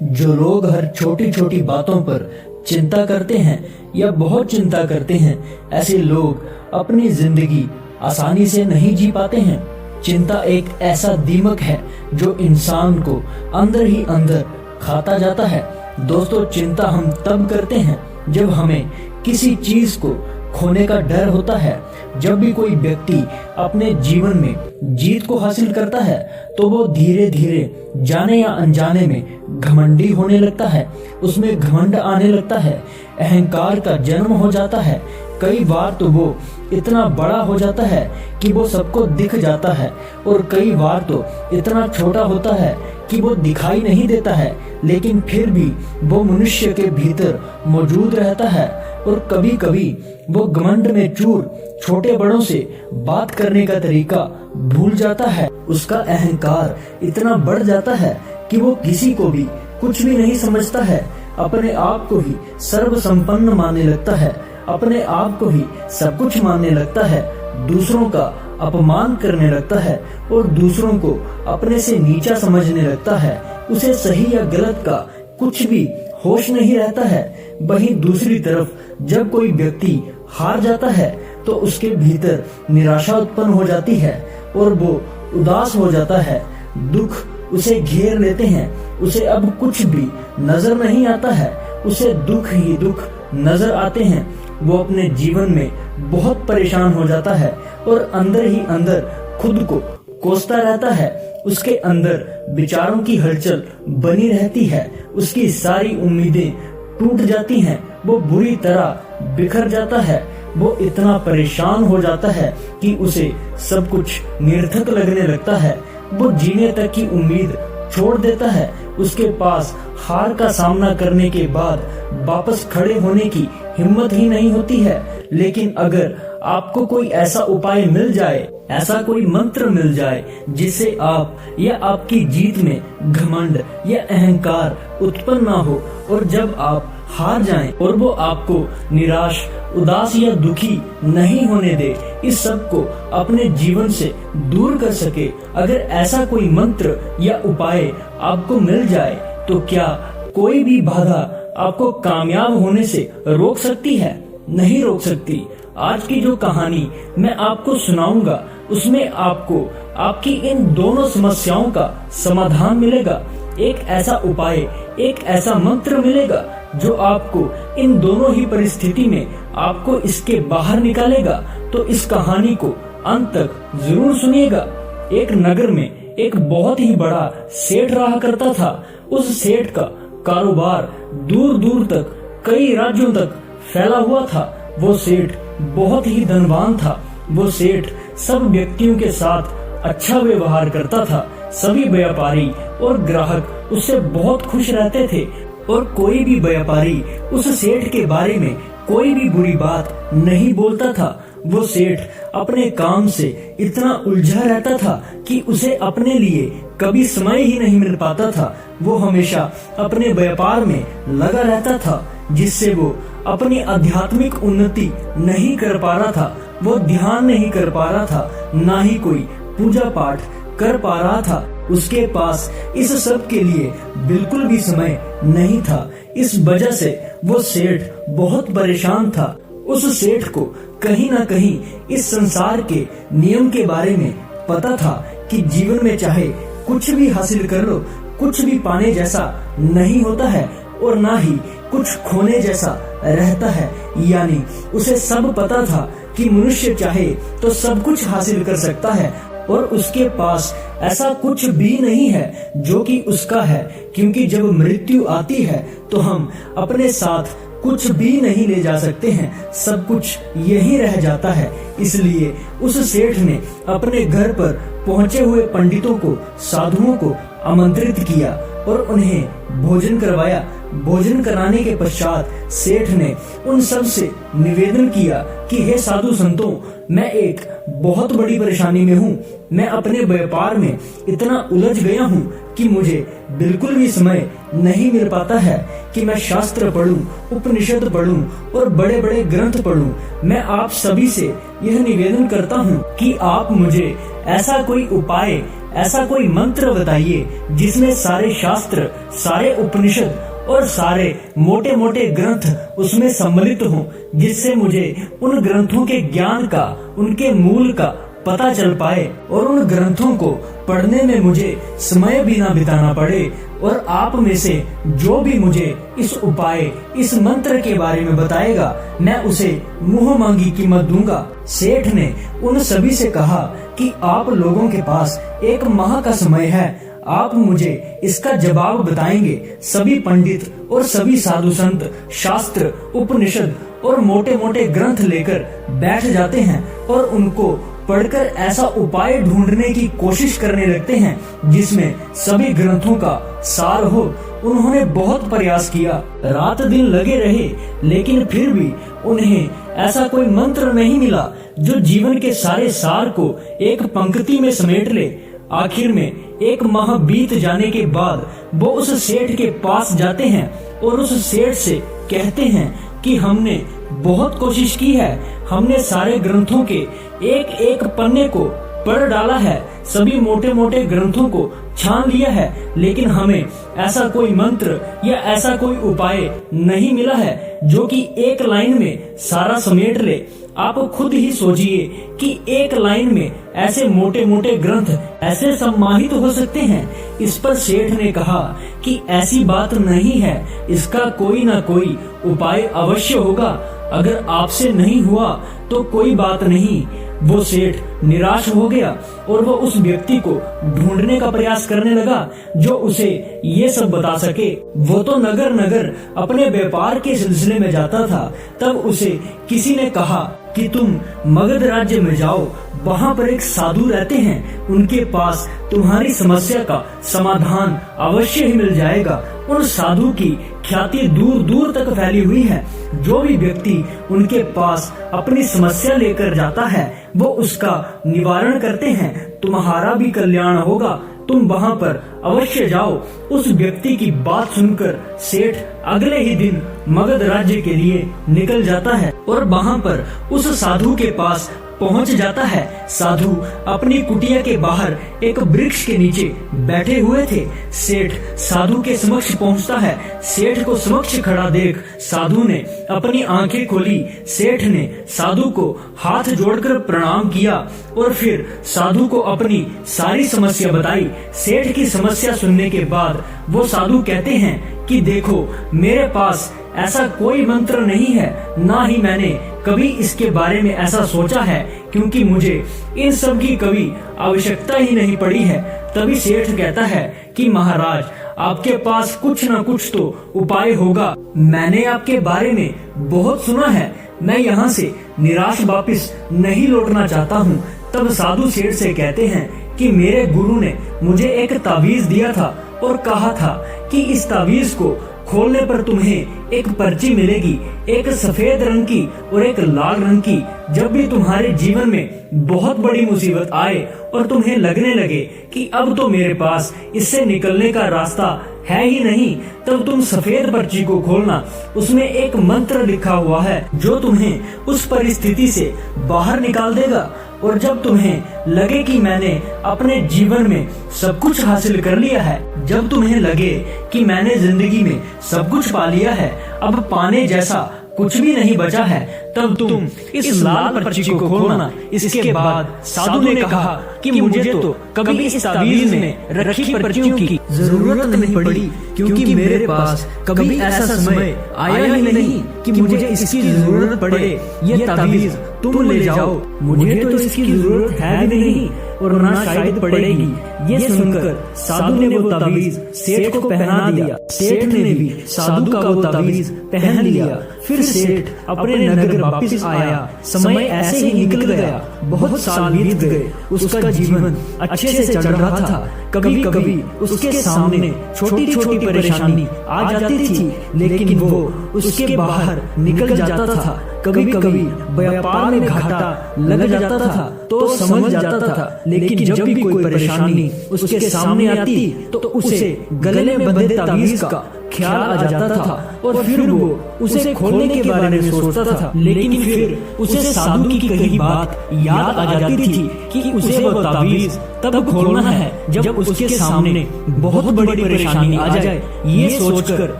जो लोग हर छोटी छोटी बातों पर चिंता करते हैं या बहुत चिंता करते हैं, ऐसे लोग अपनी जिंदगी आसानी से नहीं जी पाते हैं। चिंता एक ऐसा दीमक है जो इंसान को अंदर ही अंदर खाता जाता है। दोस्तों, चिंता हम तब करते हैं जब हमें किसी चीज को खोने का डर होता है। जब भी कोई व्यक्ति अपने जीवन में जीत को हासिल करता है तो वो धीरे धीरे जाने या अनजाने में घमंडी होने लगता है, उसमें घमंड आने लगता है, अहंकार का जन्म हो जाता है। कई बार तो वो इतना बड़ा हो जाता है कि वो सबको दिख जाता है, और कई बार तो इतना छोटा होता है कि वो दिखाई नहीं देता है, लेकिन फिर भी वो मनुष्य के भीतर मौजूद रहता है। और कभी कभी वो घमंड में चूर छोटे बड़ों से बात करने का तरीका भूल जाता है। उसका अहंकार इतना बढ़ जाता है कि वो किसी को भी कुछ भी नहीं समझता है, अपने आप को ही सर्वसंपन्न मानने लगता है, अपने आप को ही सब कुछ मानने लगता है, दूसरों का अपमान करने लगता है और दूसरों को अपने से नीचा समझने लगता है। उसे सही या गलत का कुछ भी होश नहीं रहता है। वहीं दूसरी तरफ जब कोई व्यक्ति हार जाता है तो उसके भीतर निराशा उत्पन्न हो जाती है और वो उदास हो जाता है। दुख उसे घेर लेते हैं, उसे अब कुछ भी नजर नहीं आता है, उसे दुख ही दुख नजर आते हैं। वो अपने जीवन में बहुत परेशान हो जाता है और अंदर ही अंदर खुद को कोसता रहता है। उसके अंदर विचारों की हलचल बनी रहती है, उसकी सारी उम्मीदें टूट जाती हैं, वो बुरी तरह बिखर जाता है। वो इतना परेशान हो जाता है कि उसे सब कुछ निरर्थक लगने लगता है। वो जीने तक की उम्मीद छोड़ देता है। उसके पास हार का सामना करने के बाद वापस खड़े होने की हिम्मत ही नहीं होती है। लेकिन अगर आपको कोई ऐसा उपाय मिल जाए, ऐसा कोई मंत्र मिल जाए जिससे आप या आपकी जीत में घमंड या अहंकार उत्पन्न ना हो, और जब आप हार जाएं और वो आपको निराश, उदास या दुखी नहीं होने दे, इस सब को अपने जीवन से दूर कर सके, अगर ऐसा कोई मंत्र या उपाय आपको मिल जाए तो क्या कोई भी बाधा आपको कामयाब होने से रोक सकती है? नहीं रोक सकती। आज की जो कहानी मैं आपको सुनाऊंगा उसमें आपको आपकी इन दोनों समस्याओं का समाधान मिलेगा। एक ऐसा उपाय, एक ऐसा मंत्र मिलेगा जो आपको इन दोनों ही परिस्थिति में आपको इसके बाहर निकालेगा। तो इस कहानी को अंत तक जरूर सुनिएगा। एक नगर में एक बहुत ही बड़ा सेठ रहा करता था। उस सेठ का कारोबार दूर दूर तक, कई राज्यों तक फैला हुआ था। वो सेठ बहुत ही धनवान था। वो सेठ सब व्यक्तियों के साथ अच्छा व्यवहार करता था। सभी व्यापारी और ग्राहक उससे बहुत खुश रहते थे और कोई भी व्यापारी उस सेठ के बारे में कोई भी बुरी बात नहीं बोलता था। वो सेठ अपने काम से इतना उलझा रहता था कि उसे अपने लिए कभी समय ही नहीं मिल पाता था। वो हमेशा अपने व्यापार में लगा रहता था, जिससे वो अपनी आध्यात्मिक उन्नति नहीं कर पा रहा था। वो ध्यान नहीं कर पा रहा था, ना ही कोई पूजा पाठ कर पा रहा था। उसके पास इस सब के लिए बिल्कुल भी समय नहीं था। इस वजह से वो सेठ बहुत परेशान था। उस सेठ को कहीं ना कहीं इस संसार के नियम के बारे में पता था कि जीवन में चाहे कुछ भी हासिल कर लो, कुछ भी पाने जैसा नहीं होता है और ना ही कुछ खोने जैसा रहता है। यानी उसे सब पता था कि मनुष्य चाहे तो सब कुछ हासिल कर सकता है और उसके पास ऐसा कुछ भी नहीं है जो कि उसका है, क्योंकि जब मृत्यु आती है तो हम अपने साथ कुछ भी नहीं ले जा सकते हैं, सब कुछ यही रह जाता है। इसलिए उस सेठ ने अपने घर पर पहुंचे हुए पंडितों को, साधुओं को आमंत्रित किया और उन्हें भोजन करवाया। भोजन कराने के पश्चात सेठ ने उन सब से निवेदन किया कि हे साधु संतों, मैं एक बहुत बड़ी परेशानी में हूँ। मैं अपने व्यापार में इतना उलझ गया हूँ कि मुझे बिल्कुल भी समय नहीं मिल पाता है कि मैं शास्त्र पढूं, उपनिषद पढूं और बड़े बड़े ग्रंथ पढूं। मैं आप सभी से यह निवेदन करता हूँ कि आप मुझे ऐसा कोई उपाय ऐसा कोई मंत्र बताइए जिसमें सारे शास्त्र, सारे उपनिषद और सारे मोटे मोटे ग्रंथ उसमें सम्मिलित हों, जिससे मुझे उन ग्रंथों के ज्ञान का, उनके मूल का पता चल पाए और उन ग्रंथों को पढ़ने में मुझे समय भी ना बिताना पड़े। और आप में से जो भी मुझे इस उपाय, इस मंत्र के बारे में बताएगा, मैं उसे मुंह मांगी कीमत दूंगा। सेठ ने उन सभी से कहा कि आप लोगों के पास 1 माह का समय है, आप मुझे इसका जवाब बताएंगे। सभी पंडित और सभी साधु संत शास्त्र, उपनिषद और मोटे मोटे ग्रंथ लेकर बैठ जाते हैं और उनको पढ़कर ऐसा उपाय ढूंढने की कोशिश करने लगते हैं जिसमें सभी ग्रंथों का सार हो। उन्होंने बहुत प्रयास किया, रात दिन लगे रहे, लेकिन फिर भी उन्हें ऐसा कोई मंत्र नहीं मिला जो जीवन के सारे सार को एक पंक्ति में समेट ले। आखिर में 1 माह बीत जाने के बाद वो उस सेठ के पास जाते हैं और उस सेठ से कहते हैं कि हमने बहुत कोशिश की है, हमने सारे ग्रंथों के एक एक पन्ने को पढ़ डाला है, सभी मोटे मोटे ग्रंथों को छान लिया है, लेकिन हमें ऐसा कोई मंत्र या ऐसा कोई उपाय नहीं मिला है जो कि 1 लाइन में सारा समेट ले। आप खुद ही सोचिए कि 1 लाइन में ऐसे मोटे मोटे ग्रंथ ऐसे सम्मानित हो सकते हैं। इस पर सेठ ने कहा कि ऐसी बात नहीं है, इसका कोई ना कोई उपाय अवश्य होगा। अगर आपसे नहीं हुआ तो कोई बात नहीं। वो सेठ निराश हो गया और वो उस व्यक्ति को ढूंढने का प्रयास करने लगा जो उसे ये सब बता सके। वो तो नगर नगर अपने व्यापार के सिलसिले में जाता था। तब उसे किसी ने कहा कि तुम मगध राज्य में जाओ, वहाँ पर एक साधु रहते हैं, उनके पास तुम्हारी समस्या का समाधान अवश्य ही मिल जाएगा। उन साधु की ख्याति दूर दूर तक फैली हुई है। जो भी व्यक्ति उनके पास अपनी समस्या लेकर जाता है वो उसका निवारण करते हैं। तुम्हारा भी कल्याण होगा, तुम वहाँ पर अवश्य जाओ। उस व्यक्ति की बात सुनकर सेठ अगले ही दिन मगध राज्य के लिए निकल जाता है और वहाँ पर उस साधु के पास पहुंच जाता है। साधु अपनी कुटिया के बाहर एक वृक्ष के नीचे बैठे हुए थे। सेठ साधु के समक्ष पहुंचता है। सेठ को समक्ष खड़ा देख साधु ने अपनी आंखें खोली। सेठ ने साधु को हाथ जोड़कर प्रणाम किया और फिर साधु को अपनी सारी समस्या बताई। सेठ की समस्या सुनने के बाद वो साधु कहते हैं कि देखो, मेरे पास ऐसा कोई मंत्र नहीं है, ना ही मैंने कभी इसके बारे में ऐसा सोचा है, क्योंकि मुझे इन सब की कभी आवश्यकता ही नहीं पड़ी है। तभी सेठ कहता है कि महाराज, आपके पास कुछ न कुछ तो उपाय होगा। मैंने आपके बारे में बहुत सुना है, मैं यहाँ से निराश वापिस नहीं लौटना चाहता हूँ। तब साधु सेठ से कहते हैं कि मेरे गुरु ने मुझे एक तावीज दिया था और कहा था कि इस तावीज को खोलने पर तुम्हें एक पर्ची मिलेगी, एक सफेद रंग की और एक लाल रंग की। जब भी तुम्हारे जीवन में बहुत बड़ी मुसीबत आए और तुम्हें लगने लगे कि अब तो मेरे पास इससे निकलने का रास्ता है ही नहीं, तब तुम सफेद पर्ची को खोलना। उसमें एक मंत्र लिखा हुआ है जो तुम्हें उस परिस्थिति से बाहर निकाल देगा। और जब तुम्हें लगे कि मैंने अपने जीवन में सब कुछ हासिल कर लिया है, जब तुम्हें लगे कि मैंने जिंदगी में सब कुछ पा लिया है, अब पाने जैसा कुछ भी नहीं बचा है, तब तुम इस लाल पर्ची को खोलना। इसके बाद साधु ने कहा कि मुझे तो कभी इस तावीज में रखी पर्चियों की जरूरत नहीं पड़ी, क्योंकि मेरे पास कभी ऐसा समय आया ही नहीं कि मुझे इसकी जरूरत पड़े। ये तावीज तुम ले जाओ, मुझे तो इसकी जरूरत है भी नहीं और ना शायद पड़ेगी। ये सुनकर साधु ने वो तावीज सेठ को पहना दिया। सेठ ने भी साधु का वो तावीज पहन लिया। फिर सेठ अपने नगर वापस आया। समय ऐसे ही निकल गया, बहुत साल बीत गए। उसका जीवन अच्छे से चल रहा था। कभी कभी उसके सामने छोटी छोटी परेशानी आ जाती थी, लेकिन वो उसके बाहर निकल जाता था। कभी कभी व्यापार में घाटा लग जाता था तो समझ जाता था, लेकिन जब भी कोई परेशानी उसके सामने आती तो उसे गले में बंधे तावीज का ख्याल आ जाता था और फिर वो उसे खोलने के बारे में सोचता था, लेकिन फिर उसे साधु की कही बात याद आ जाती थी कि उसे वो ताबीज तब खोलना है जब उसके सामने बहुत बड़ी परेशानी आ जाए। ये सोचकर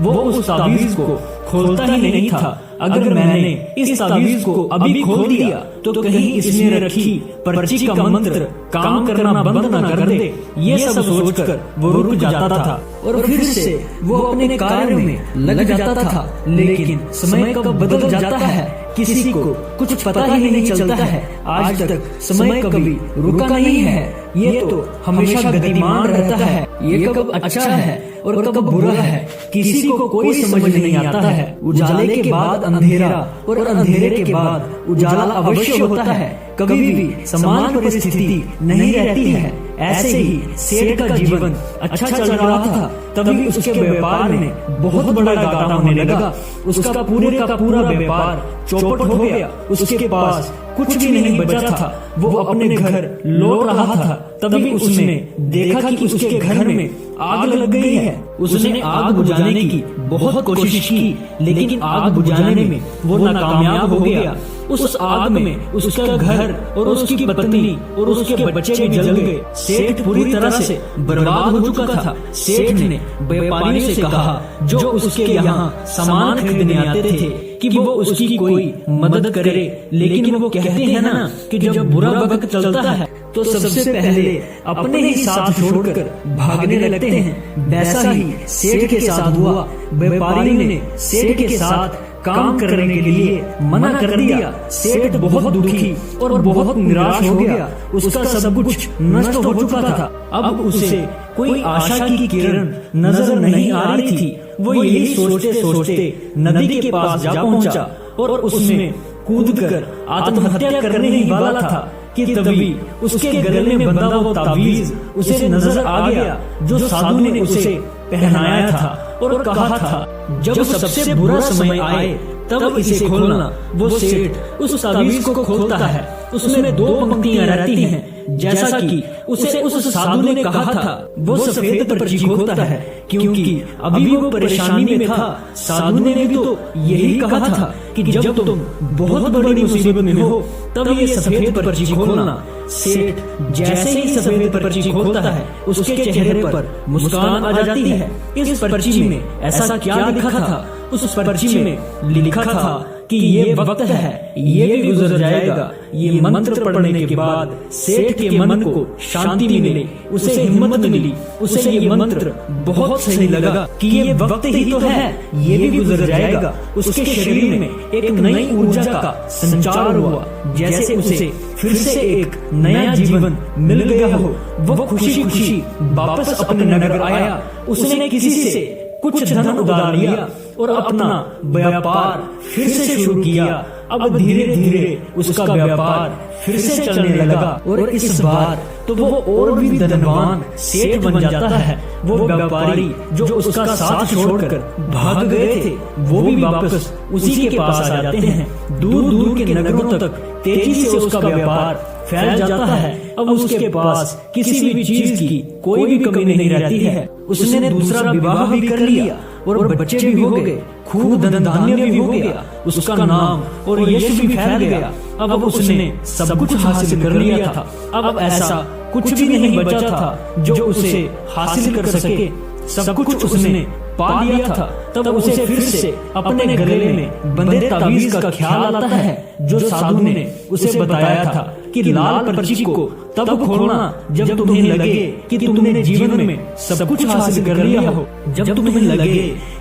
वो उस ताबीज को खोलता ही नहीं था। अगर मैंने इस ताबीज को अभी खोल दिया तो कहीं इसमें रखी पर्ची का मंत्र काम करना बंद न कर दे। ये सब सोचकर वो रुक जाता था और फिर से वो अपने कार्य में लग जाता था। लेकिन समय कब बदल जाता है किसी को कुछ पता ही नहीं चलता है। आज तक समय कभी रुका नहीं है, ये तो हमेशा गतिमान रहता है। ये कब अच्छा है और कब बुरा है किसी को कोई समझ नहीं आता है। उजाले के बाद अंधेरा और अंधेरे के बाद उजाला अवश्य होता है। कभी भी समान परिस्थिति नहीं रहती है। ऐसे ही सेठ का जीवन अच्छा चल रहा था, तभी उसके व्यापार में बहुत बड़ा घाटा होने लगा। उसका पूरे का पूरा व्यापार चौपट हो गया। उसके पास कुछ भी नहीं बचा था। वो अपने घर लौट रहा था, तभी उसने देखा कि उसके घर में आग लग गई है। उसने आग बुझाने की बहुत कोशिश की, लेकिन आग बुझाने में वो नाकामयाब हो गया। उस आग में उसका घर और उसकी पत्नी और उसके बच्चे भी जल गए। सेठ पूरी तरह से बर्बाद हो चुका था। सेठ ने व्यापारियों से कहा जो उसके यहाँ सामान खरीदने आते थे कि वो उसकी कोई मदद करे, लेकिन वो कहते हैं ना कि जब बुरा वक्त चलता है तो सबसे पहले अपने ही साथ छोड़कर भागने लगते हैं। वैसा ही सेठ के साथ हुआ। व्यापारी ने सेठ के साथ काम करने के लिए मना कर दिया। सेठ बहुत दुखी और बहुत निराश हो गया। उसका सब कुछ नष्ट हो चुका था। अब उसे कोई आशा की किरण नजर नहीं आ रही थी। वो यही सोचते सोचते नदी के पास जा पहुंचा और उसमें कूदकर आत्महत्या करने ही वाला था कि तभी उसके गले में बंधा वो ताबीज उसे नजर आ गया जो साधु ने उसे पहनाया था और कहा था जब सबसे बुरा समय आए तब इसे खोलना। वो सेठ उस ताबीज को खोलता है। उसमें 2 पंक्तियां रहती हैं। जैसा कि उसे उस साधु ने कहा था, वो सफेद पर्ची खोलता है क्योंकि अभी वो परेशानी में था। साधु ने भी तो यही कहा था कि जब तुम बहुत बड़ी मुसीबत में हो तब ये सफेद पर्ची खोलना। सेठ जैसे ही सफेद पर्ची खोलता है उसके चेहरे पर मुस्कान आ जाती है। इस पर्ची में ऐसा क्या लिखा था? उस पर्ची में लिखा था कि ये वक्त है, ये भी गुजर जाएगा। ये मंत्र पढ़ने के बाद सेठ के मन को शांति मिले, उसे हिम्मत मिली। उसे ये मंत्र बहुत सही लगा कि ये वक्त ही तो है, ये भी गुजर जाएगा। उसके शरीर में एक नई ऊर्जा का संचार हुआ, जैसे उसे फिर से एक नया जीवन मिल गया हो। वो खुशी खुशी वापस अपने नगर आया। उसने किसी से कुछ धन उधार लिया और अपना व्यापार फिर से शुरू किया। अब धीरे धीरे उसका व्यापार फिर से चलने लगा और इस बार तो वो और भी धनवान सेठ बन जाता है। वो व्यापारी जो उसका साथ छोड़कर भाग गए थे वो भी वापस उसी के पास आ जाते हैं। दूर दूर के नगरों तक तेजी से उसका व्यापार फैल जाता है। अब उसके पास किसी भी चीज की कोई भी कमी नहीं रहती है। उसने दूसरा विवाह भी कर लिया और बच्चे भी हो गए, खूब धन धान्य भी हो गया। उसका नाम और यश भी फैल गया। अब उसने सब कुछ हासिल कर लिया था। अब ऐसा कुछ भी नहीं बचा था जो उसे हासिल कर सके। सब कुछ उसने पा लिया था। तब उसे फिर से अपने गले में बंधे ताबीज का ख्याल आता है जो साधु ने उसे बताया था कि लाल पर्ची को तब खोलना जब तुम्हें लगे कि तुमने जीवन में सब कुछ हासिल कर लिया हो। जब तुम्हें लगे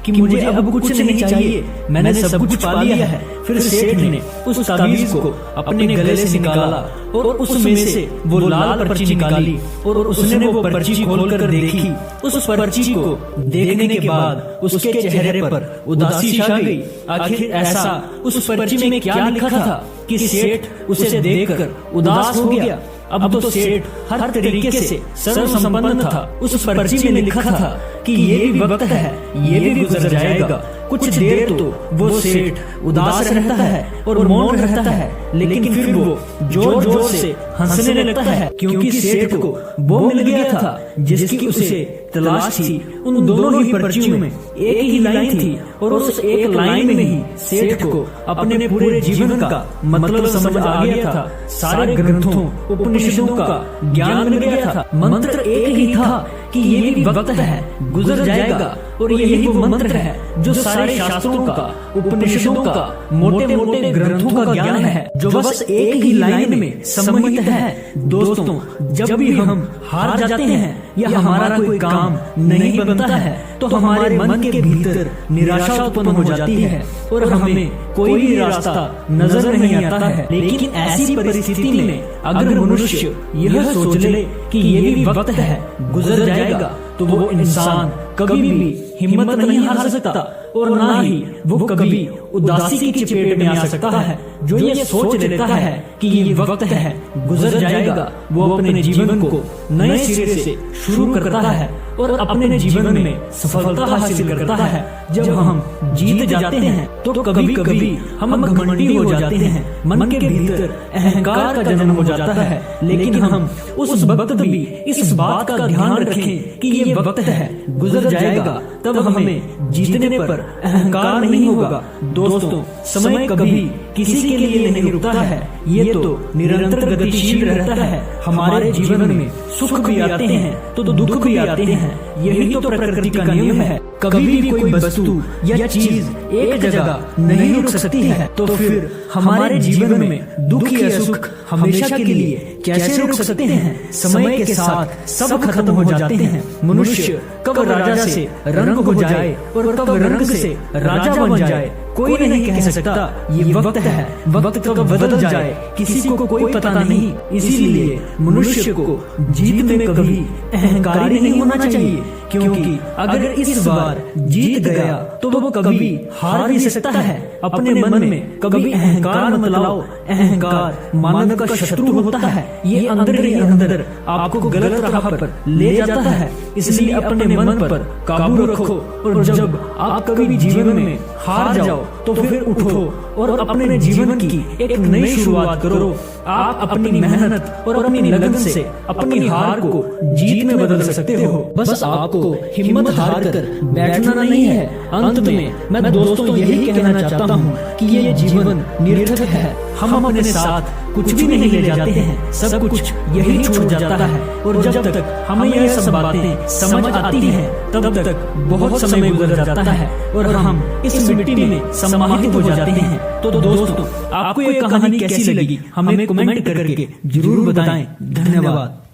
कि मुझे अब कुछ नहीं चाहिए, मैंने सब कुछ पा लिया है। फिर सेठ ने उस ताबीज को अपने गले से निकाला और उसमें से वो लाल पर्ची निकाली और उसने वो पर्ची खोलकर देखी। उस पर्ची को देखने के बाद उसके चेहरे पर उदासी छा गई। आखिर ऐसा उस पर्ची में क्या लिखा था कि सेठ उसे देखकर उदास हो गया। अब तो सेठ हर तरीके से सर्वसंपन्न था। उस पर्ची में लिखा था कि ये भी वक्त है, ये भी गुजर जाएगा। कुछ देर तो वो सेठ उदास रहता है और मौन रहता है, लेकिन फिर वो जोर जोर से हंसने लगता है, क्योंकि सेठ को वो मिल गया था जिसकी उसे तलाश थी। उन दोनों ही पर्चियों में एक ही लाइन थी और उस एक लाइन में ही सेठ को अपने पूरे जीवन का मतलब समझ आ गया था। सारे ग्रंथों उपनिषदों का ज्ञान मिल गया था। मंत्र एक ही था कि ये भी वक्त है, गुजर जाएगा, और यही वो मंत्र है जो सारे शास्त्रों का, उपनिषदों का, मोटे मोटे ग्रंथों का ज्ञान है, जो बस एक ही लाइन में सम्मिलित है। दोस्तों, जब भी हम हार जाते हैं या हमारा कोई काम नहीं बनता है तो हमारे मन के भीतर निराशा उत्पन्न हो जाती है और हमें कोई भी रास्ता नजर नहीं आता है। लेकिन ऐसी परिस्थिति में अगर मनुष्य यह सोच ले कि ये भी वक्त है, गुजर जाएगा, तो वो इंसान कभी भी हिम्मत नहीं हार सकता और ना ही वो कभी उदासी की चपेट में आ सकता है। जो ये सोच लेता है कि ये वक्त है, गुजर जाएगा, वो अपने जीवन को नए सिरे से शुरू करता है और अपने जीवन में सफलता हासिल करता है। जब हम जीत जाते हैं तो कभी कभी हम घमंडी हो जाते हैं, मन के भीतर अहंकार का जन्म हो जाता है। लेकिन हम उस वक्त भी इस बात का ध्यान रखें कि ये वक्त है, गुजर जाएगा, तब हमें जीतने पर अहंकार नहीं होगा। दोस्तों, समय कभी किसी के लिए नहीं रुकता है, ये तो निरंतर गतिशील रहता है। हमारे जीवन में सुख भी आते हैं तो दुख भी आते हैं, यही तो प्रकृति का नियम है। कभी भी कोई वस्तु या चीज एक जगह नहीं रुक सकती है, तो फिर हमारे जीवन में दुख या सुख हमेशा के लिए कैसे रुक सकते हैं? समय के साथ सब खत्म हो जाते हैं। मनुष्य कब राजा से रंग हो जाए और कब रंग से राजा बन जाए, कोई नहीं कह सकता। ये वक्त है, वक्त कब बदल जाए किसी को कोई पता नहीं। इसीलिए मनुष्य को जीत में कभी अहंकारी नहीं होना चाहिए, क्योंकि अगर इस बार जीत गया तो वो कभी हार नहीं सकता है। अपने मन में कभी अहंकार मत लाओ, अहंकार मानव का शत्रु होता है। ये अंदर ही अंदर आपको गलत राह पर ले जाता है। इसलिए अपने मन पर काबू रखो और जब आप कभी जीवन में हार जाओ तो फिर उठो और अपने जीवन की एक नई शुरुआत करो। आप अपनी मेहनत और अपनी लगन से अपनी हार को जीत में बदल सकते हो। बस आपको हिम्मत हार कर बैठना नहीं है। अंत में मैं दोस्तों यही कहना चाहता हूँ कि ये जीवन निरर्थक है। हम अपने साथ कुछ भी नहीं ले जाते हैं, सब कुछ यही छूट जाता है। और जब तक हमें यह सब बातें समझ आती हैं, तब तक बहुत समय गुजर जाता है और हम इस मिट्टी में समाहित हो जाते हैं। तो दोस्तों, आपको ये कहानी कैसी लगी हमें कमेंट करके जरूर बताएं। धन्यवाद।